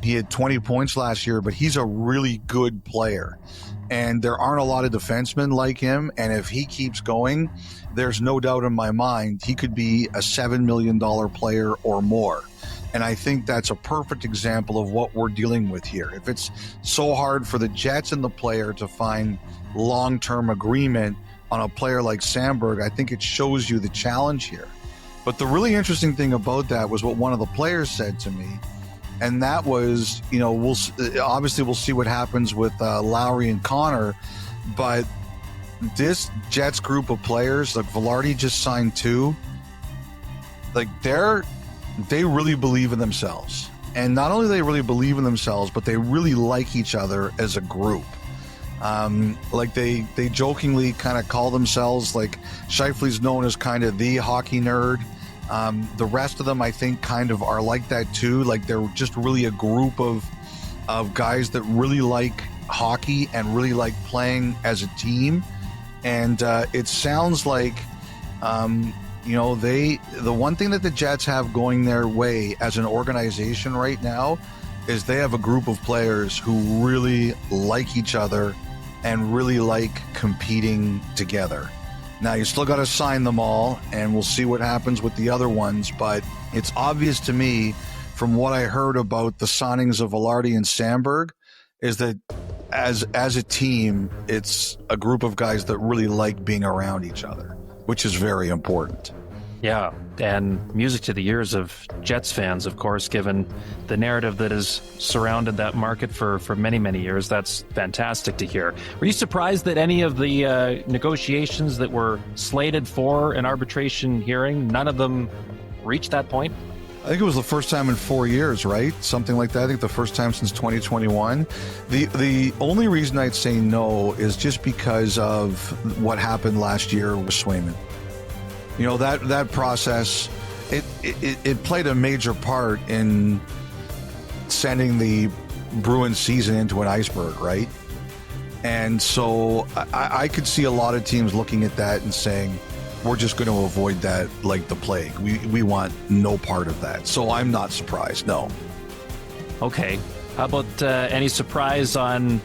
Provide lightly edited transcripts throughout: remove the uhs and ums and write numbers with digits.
He had 20 points last year, but he's a really good player. And there aren't a lot of defensemen like him. And if he keeps going, there's no doubt in my mind he could be a $7 million player or more. And I think that's a perfect example of what we're dealing with here. If it's so hard for the Jets and the player to find long-term agreement on a player like Sandberg, I think it shows you the challenge here. But the really interesting thing about that was what one of the players said to me. And that was, we'll see what happens with Lowry and Connor. But this Jets group of players, like Velarde just signed 2, like they really believe in themselves. And not only do they really believe in themselves, but they really like each other as a group. Like they jokingly kind of call themselves, like Scheifele's known as kind of the hockey nerd. The rest of them, I think, kind of are like that too. Like they're just really a group of guys that really like hockey and really like playing as a team. And it sounds like, the one thing that the Jets have going their way as an organization right now is they have a group of players who really like each other and really like competing together. Now, you still got to sign them all, and we'll see what happens with the other ones. But it's obvious to me from what I heard about the signings of Velarde and Sandberg is that as a team, it's a group of guys that really like being around each other, which is very important. Yeah, and music to the ears of Jets fans, of course, given the narrative that has surrounded that market for many, many years. That's fantastic to hear. Were you surprised that any of the negotiations that were slated for an arbitration hearing, none of them reached that point? I think it was the first time in 4 years, right? Something like that. I think the first time since 2021. The only reason I'd say no is just because of what happened last year with Swayman. That process, it played a major part in sending the Bruins season into an iceberg, right? And so I could see a lot of teams looking at that and saying, we're just going to avoid that like the plague. We want no part of that. So I'm not surprised, no. Okay. How about any surprise on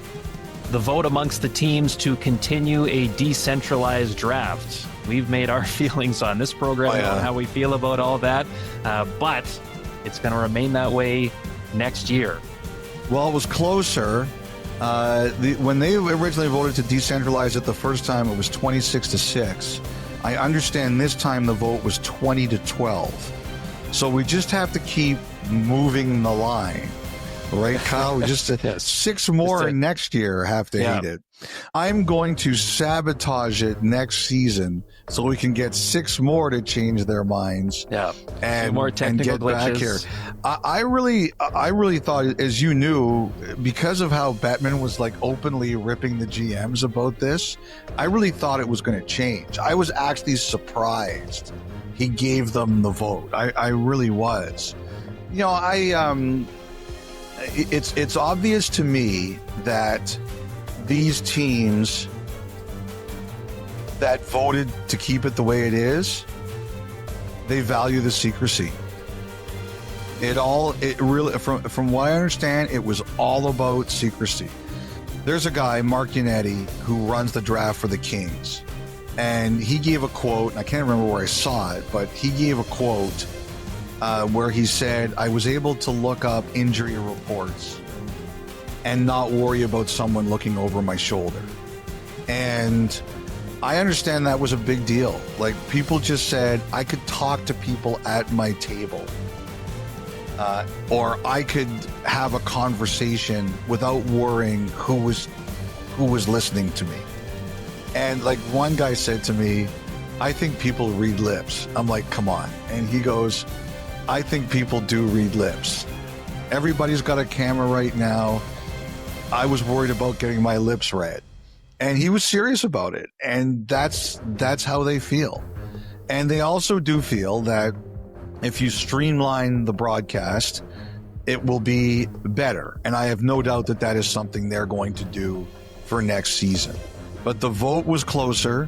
the vote amongst the teams to continue a decentralized draft? We've made our feelings on this program on how we feel about all that, but it's going to remain that way next year. Well, it was closer. When they originally voted to decentralize it the first time, it was 26-6. I understand this time the vote was 20-12. So we just have to keep moving the line. Right, Kyle? We just yes. 6 more next year have to hate it. I'm going to sabotage it next season so we can get 6 more to change their minds. Yeah, and more technical get glitches. Back here. I really thought, as you knew, because of how Bettman was like openly ripping the GMs about this, I really thought it was going to change. I was actually surprised he gave them the vote. I really was. It's obvious to me that these teams that voted to keep it the way it is, they value the secrecy. It really, from what I understand, it was all about secrecy. There's a guy, Mark Yannetti, who runs the draft for the Kings, and he gave a quote, and I can't remember where I saw it, but he gave a quote where he said, I was able to look up injury reports and not worry about someone looking over my shoulder. And I understand that was a big deal. Like, people just said, I could talk to people at my table. Or I could have a conversation without worrying who was listening to me. And like one guy said to me, I think people read lips. I'm like, come on. And he goes, I think people do read lips. Everybody's got a camera right now. I was worried about getting my lips read. And he was serious about it. And that's how they feel. And they also do feel that if you streamline the broadcast, it will be better. And I have no doubt that that is something they're going to do for next season. But the vote was closer,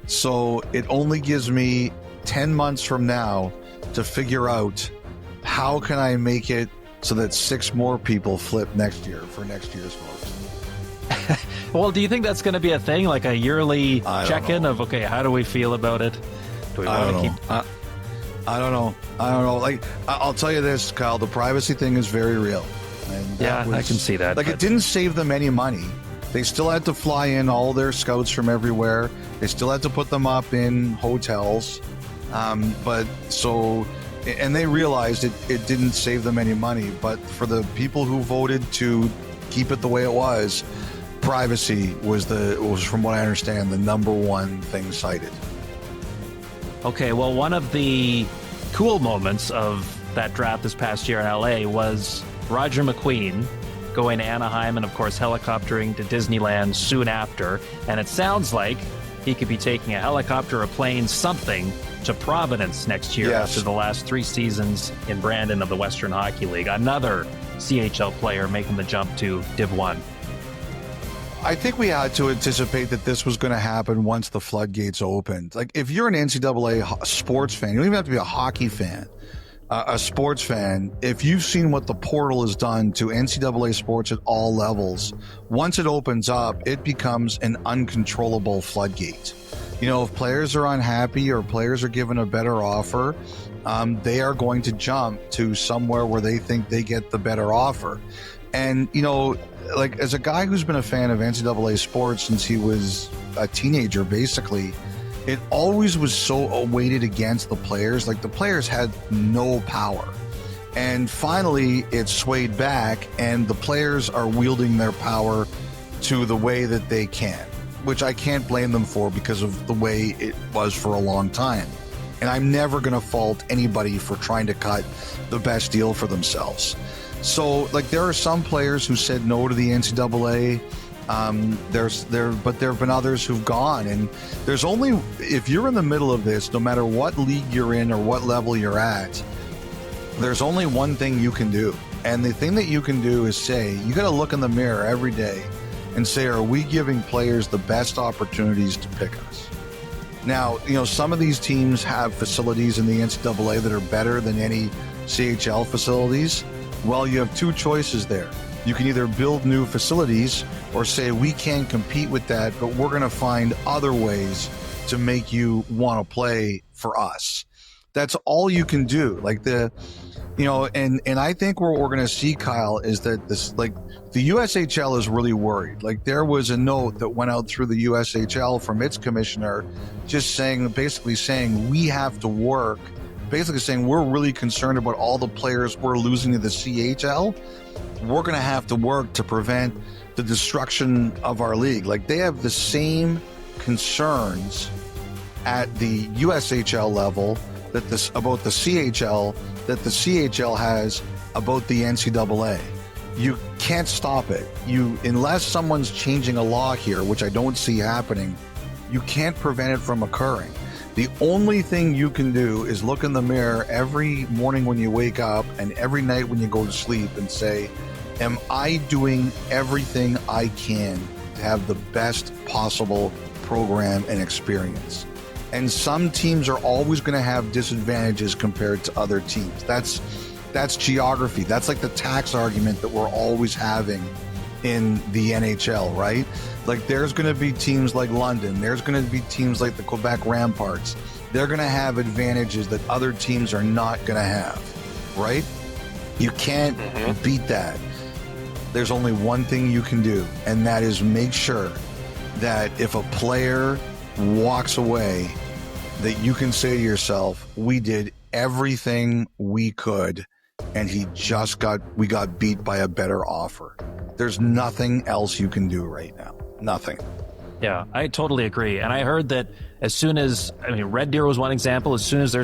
so it only gives me 10 months from now to figure out how can I make it so that 6 more people flip next year for next year's vote. Well, do you think that's going to be a thing, like a yearly check-in of, okay, how do we feel about it? Do we want to keep... I don't know. Like, I'll tell you this, Kyle, the privacy thing is very real. And yeah, I can see that. Like, it didn't save them any money. They still had to fly in all their scouts from everywhere. They still had to put them up in hotels. And they realized it didn't save them any money. But for the people who voted to keep it the way it was, privacy was from what I understand, the number one thing cited. Okay, well, one of the cool moments of that draft this past year in LA was Roger McQueen going to Anaheim and, of course, helicoptering to Disneyland soon after. And it sounds like he could be taking a helicopter, a plane, something to Providence next year after the last 3 seasons in Brandon of the Western Hockey League. Another CHL player making the jump to Div 1. I think we had to anticipate that this was going to happen once the floodgates opened. Like, if you're an NCAA sports fan, you don't even have to be a hockey fan, a sports fan. If you've seen what the portal has done to NCAA sports at all levels, once it opens up, it becomes an uncontrollable floodgate. You know, if players are unhappy or players are given a better offer, they are going to jump to somewhere where they think they get the better offer. And, you know, like, as a guy who's been a fan of NCAA sports since he was a teenager, basically, it always was so weighted against the players. Like, the players had no power. And finally, it swayed back, and the players are wielding their power to the way that they can, which I can't blame them for because of the way it was for a long time. And I'm never going to fault anybody for trying to cut the best deal for themselves. So, like, there are some players who said no to the NCAA. But there have been others who've gone, and there's only, if you're in the middle of this, no matter what league you're in or what level you're at, there's only one thing you can do. And the thing that you can do is say, you got to look in the mirror every day and say, are we giving players the best opportunities to pick us? Now, you know, some of these teams have facilities in the NCAA that are better than any CHL facilities. Well, you have 2 choices there. You can either build new facilities or say, we can't compete with that, but we're going to find other ways to make you want to play for us. That's all you can do. Like, and I think what we're going to see, Kyle, is that this, like, the USHL is really worried. Like, there was a note that went out through the USHL from its commissioner, just basically saying we have to work, basically saying we're really concerned about all the players we're losing to the CHL. We're going to have to work to prevent the destruction of our league. Like, they have the same concerns at the USHL level about the CHL that the CHL has about the NCAA. You can't stop it. Unless someone's changing a law here, which I don't see happening, you can't prevent it from occurring. The only thing you can do is look in the mirror every morning when you wake up and every night when you go to sleep and say, am I doing everything I can to have the best possible program and experience? And some teams are always going to have disadvantages compared to other teams. That's geography. That's like the tax argument that we're always having in the NHL, right? Like, there's going to be teams like London. There's going to be teams like the Quebec Ramparts. They're going to have advantages that other teams are not going to have, right? You can't beat that. There's only one thing you can do, and that is make sure that if a player walks away, that you can say to yourself, we did everything we could, and we got beat by a better offer. There's nothing else you can do right now. Nothing. Yeah, I totally agree. And I heard that Red Deer was one example. As soon as their